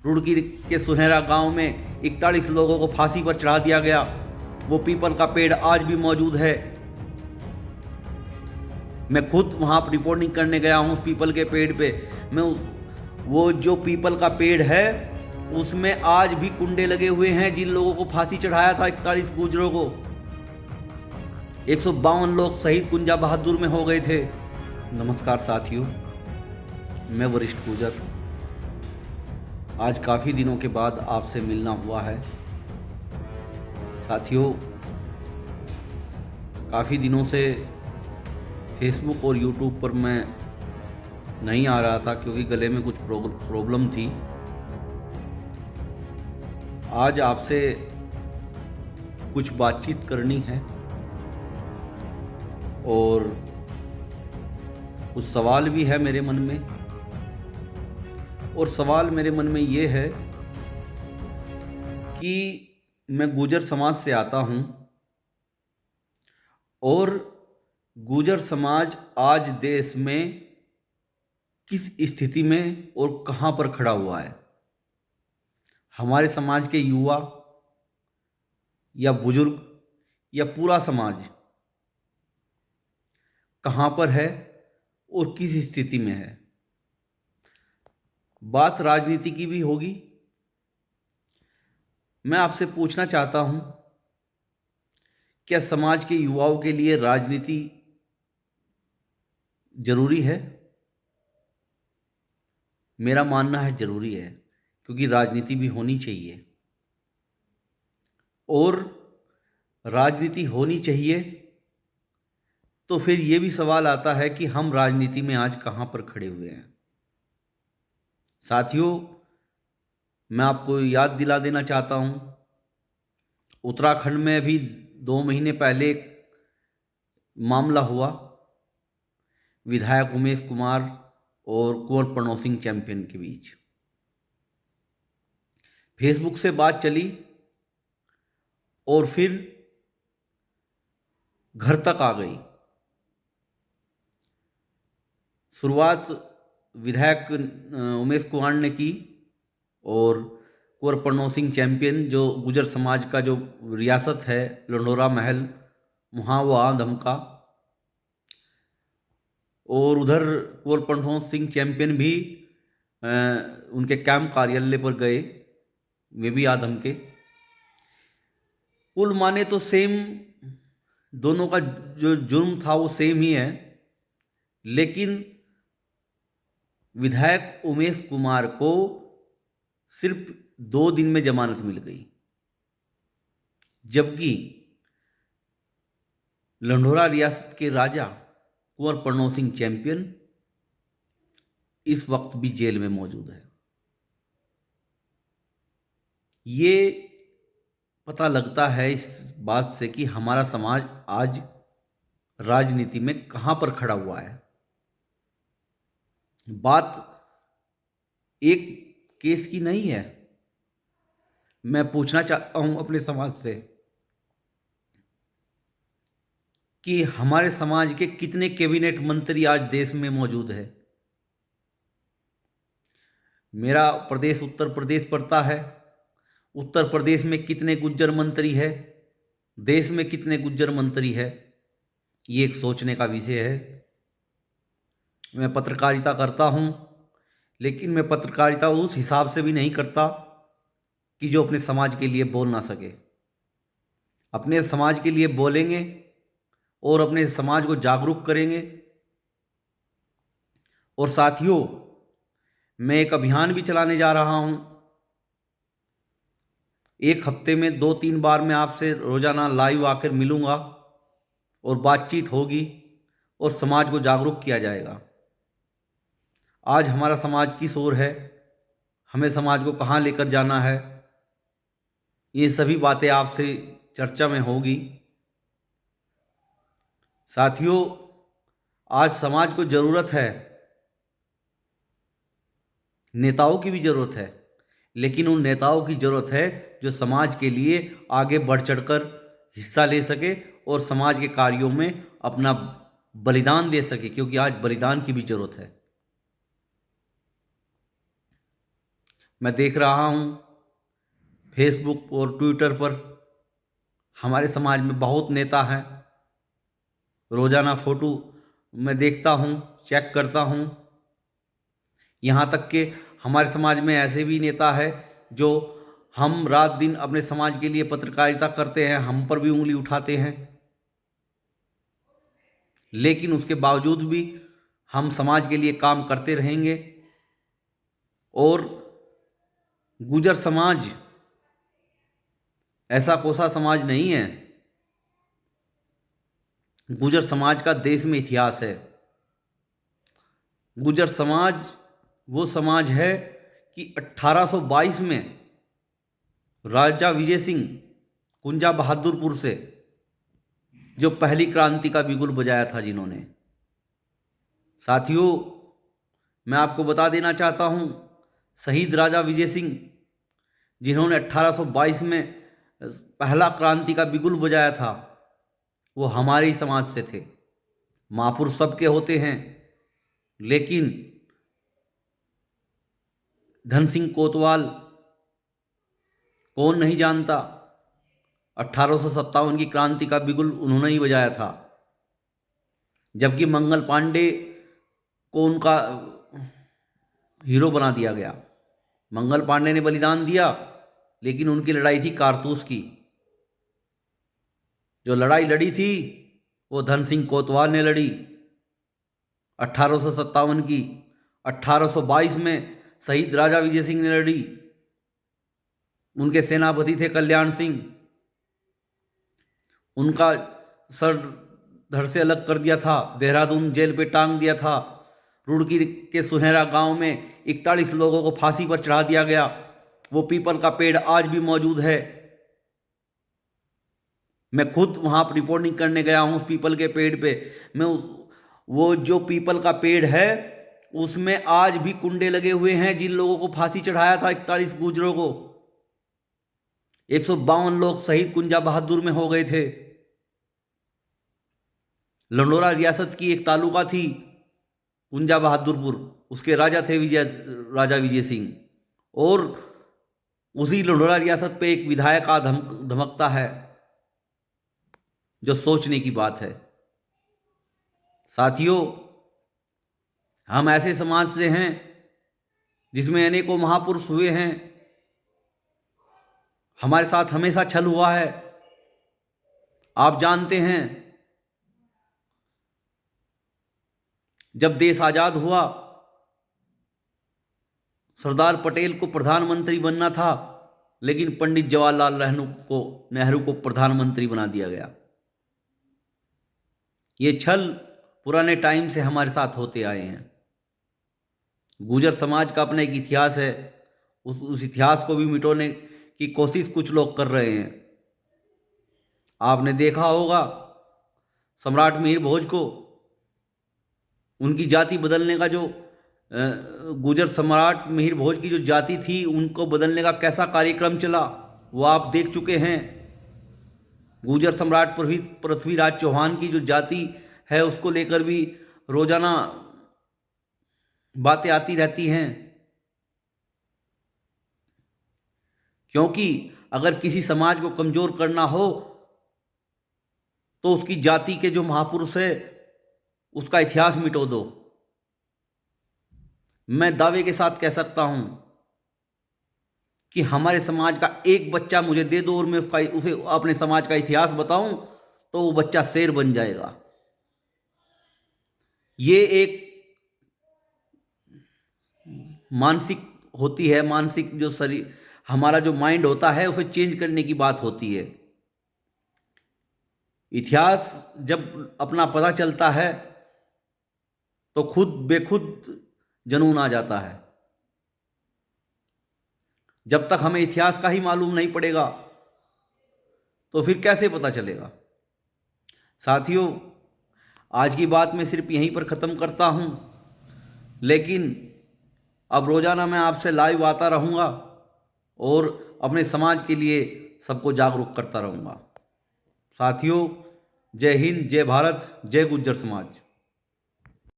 रुड़की के सुनहरा गांव में 41 लोगों को फांसी पर चढ़ा दिया गया। वो पीपल का पेड़ आज भी मौजूद है। मैं खुद वहां पर रिपोर्टिंग करने गया हूं उस पीपल के पेड़ पे। वो जो पीपल का पेड़ है उसमें आज भी कुंडे लगे हुए हैं जिन लोगों को फांसी चढ़ाया था 41 गुर्जरों को। 152 लोग शहीद कुंजा बहादुर में हो गए थे। नमस्कार साथियों, मैं वरिष्ठ गुर्जर आज काफ़ी दिनों के बाद आपसे मिलना हुआ है। साथियों, काफ़ी दिनों से फेसबुक और यूट्यूब पर मैं नहीं आ रहा था क्योंकि गले में कुछ प्रॉब्लम थी। आज आपसे कुछ बातचीत करनी है और कुछ सवाल भी है मेरे मन में। और सवाल मेरे मन में ये है कि मैं गुर्जर समाज से आता हूँ और गुर्जर समाज आज देश में किस स्थिति में और कहाँ पर खड़ा हुआ है। हमारे समाज के युवा या बुजुर्ग या पूरा समाज कहाँ पर है और किस स्थिति में है। बात राजनीति की भी होगी। मैं आपसे पूछना चाहता हूं, क्या समाज के युवाओं के लिए राजनीति जरूरी है? मेरा मानना है जरूरी है, क्योंकि राजनीति भी होनी चाहिए। और राजनीति होनी चाहिए तो फिर ये भी सवाल आता है कि हम राजनीति में आज कहां पर खड़े हुए हैं। साथियों, मैं आपको याद दिला देना चाहता हूं, उत्तराखंड में अभी 2 महीने पहले एक मामला हुआ विधायक उमेश कुमार और कुंवर प्रणव सिंह चैंपियन के बीच। फेसबुक से बात चली और फिर घर तक आ गई। शुरुआत विधायक उमेश कुमार ने की और कुंवर प्रणव सिंह चैंपियन, जो गुर्जर समाज का जो रियासत है लंडोरा महल, वहाँ वो आ धमका। और उधर कुंवर प्रणव सिंह चैंपियन भी उनके कैंप कार्यालय पर गए, वे भी आ धमके। कुल माने तो सेम, दोनों का जो जुर्म था वो सेम ही है, लेकिन विधायक उमेश कुमार को सिर्फ 2 दिन में जमानत मिल गई, जबकि लंढोरा रियासत के राजा कुंवर प्रणव सिंह चैंपियन इस वक्त भी जेल में मौजूद है। ये पता लगता है इस बात से कि हमारा समाज आज राजनीति में कहां पर खड़ा हुआ है। बात एक केस की नहीं है। मैं पूछना चाहता हूं अपने समाज से कि हमारे समाज के कितने कैबिनेट मंत्री आज देश में मौजूद है। मेरा प्रदेश उत्तर प्रदेश पड़ता है। उत्तर प्रदेश में कितने गुज्जर मंत्री है, देश में कितने गुज्जर मंत्री है, ये एक सोचने का विषय है। मैं पत्रकारिता करता हूं, लेकिन मैं पत्रकारिता उस हिसाब से भी नहीं करता कि जो अपने समाज के लिए बोल ना सके। अपने समाज के लिए बोलेंगे और अपने समाज को जागरूक करेंगे। और साथियों, मैं एक अभियान भी चलाने जा रहा हूं। एक हफ्ते में 2-3 बार मैं आपसे रोजाना लाइव आकर मिलूंगा और बातचीत होगी और समाज को जागरूक किया जाएगा। आज हमारा समाज किस ओर है, हमें समाज को कहां लेकर जाना है, ये सभी बातें आपसे चर्चा में होगी। साथियों, आज समाज को जरूरत है, नेताओं की भी जरूरत है, लेकिन उन नेताओं की जरूरत है जो समाज के लिए आगे बढ़ चढ़कर हिस्सा ले सके और समाज के कार्यों में अपना बलिदान दे सके, क्योंकि आज बलिदान की भी जरूरत है। मैं देख रहा हूँ फेसबुक और ट्विटर पर हमारे समाज में बहुत नेता हैं। रोज़ाना फ़ोटो मैं देखता हूँ, चेक करता हूँ। यहाँ तक कि हमारे समाज में ऐसे भी नेता है जो हम रात दिन अपने समाज के लिए पत्रकारिता करते हैं, हम पर भी उंगली उठाते हैं, लेकिन उसके बावजूद भी हम समाज के लिए काम करते रहेंगे। और गुर्जर समाज ऐसा कोसा समाज नहीं है। गुर्जर समाज का देश में इतिहास है। गुर्जर समाज वो समाज है कि 1822 में राजा विजय सिंह कुंजा बहादुरपुर से जो पहली क्रांति का बिगुल बजाया था जिन्होंने। साथियों, मैं आपको बता देना चाहता हूँ, शहीद राजा विजय सिंह जिन्होंने 1822 में पहला क्रांति का बिगुल बजाया था, वो हमारे ही समाज से थे। महापुरुष सबके होते हैं, लेकिन धन सिंह कोतवाल कौन नहीं जानता, 1857 की क्रांति का बिगुल उन्होंने ही बजाया था। जबकि मंगल पांडे को उनका हीरो बना दिया गया। मंगल पांडे ने बलिदान दिया, लेकिन उनकी लड़ाई थी कारतूस की। जो लड़ाई लड़ी थी वो धन सिंह कोतवाल ने लड़ी 1857 की। 1822 में शहीद राजा विजय सिंह ने लड़ी। उनके सेनापति थे कल्याण सिंह। उनका सर धड़ से अलग कर दिया था, देहरादून जेल पे टांग दिया था। रुड़की के सुनहरा गांव में 41 लोगों को फांसी पर चढ़ा दिया गया। वो पीपल का पेड़ आज भी मौजूद है। मैं खुद वहां पर रिपोर्टिंग करने गया हूं उस पीपल के पेड़ पे। वो जो पीपल का पेड़ है उसमें आज भी कुंडे लगे हुए हैं जिन लोगों को फांसी चढ़ाया था, 41 गुर्जरों को। 152 लोग शहीद कुंजा बहादुर में हो गए थे। लंडोरा रियासत की एक तालुका थी कुंजा बहादुरपुर, उसके राजा थे राजा विजय सिंह। और उसी लंडोरा रियासत पे एक विधायक आ धमकता है, जो सोचने की बात है। साथियों, हम ऐसे समाज से हैं जिसमें अनेकों महापुरुष हुए हैं। हमारे साथ हमेशा छल हुआ है। आप जानते हैं, जब देश आजाद हुआ, सरदार पटेल को प्रधानमंत्री बनना था, लेकिन पंडित जवाहरलाल नेहरू को प्रधानमंत्री बना दिया गया। ये छल पुराने टाइम से हमारे साथ होते आए हैं। गुर्जर समाज का अपना एक इतिहास है। उस इतिहास को भी मिटाने की कोशिश कुछ लोग कर रहे हैं। आपने देखा होगा सम्राट मिहिर भोज को, उनकी जाति बदलने का जो गुर्जर सम्राट मिहिर भोज की जो जाति थी उनको बदलने का कैसा कार्यक्रम चला, वो आप देख चुके हैं। गुर्जर सम्राट पृथ्वीराज चौहान की जो जाति है उसको लेकर भी रोजाना बातें आती रहती हैं। क्योंकि अगर किसी समाज को कमजोर करना हो तो उसकी जाति के जो महापुरुष है उसका इतिहास मिटो दो। मैं दावे के साथ कह सकता हूं कि हमारे समाज का एक बच्चा मुझे दे दो और मैं उसे अपने समाज का इतिहास बताऊं तो वो बच्चा शेर बन जाएगा। ये एक मानसिक होती है, मानसिक जो शरीर हमारा जो माइंड होता है उसे चेंज करने की बात होती है। इतिहास जब अपना पता चलता है तो खुद बेखुद जुनून आ जाता है। जब तक हमें इतिहास का ही मालूम नहीं पड़ेगा तो फिर कैसे पता चलेगा। साथियों, आज की बात मैं सिर्फ यहीं पर ख़त्म करता हूं, लेकिन अब रोज़ाना मैं आपसे लाइव आता रहूँगा और अपने समाज के लिए सबको जागरूक करता रहूँगा। साथियों, जय हिंद, जय भारत, जय गुर्जर समाज।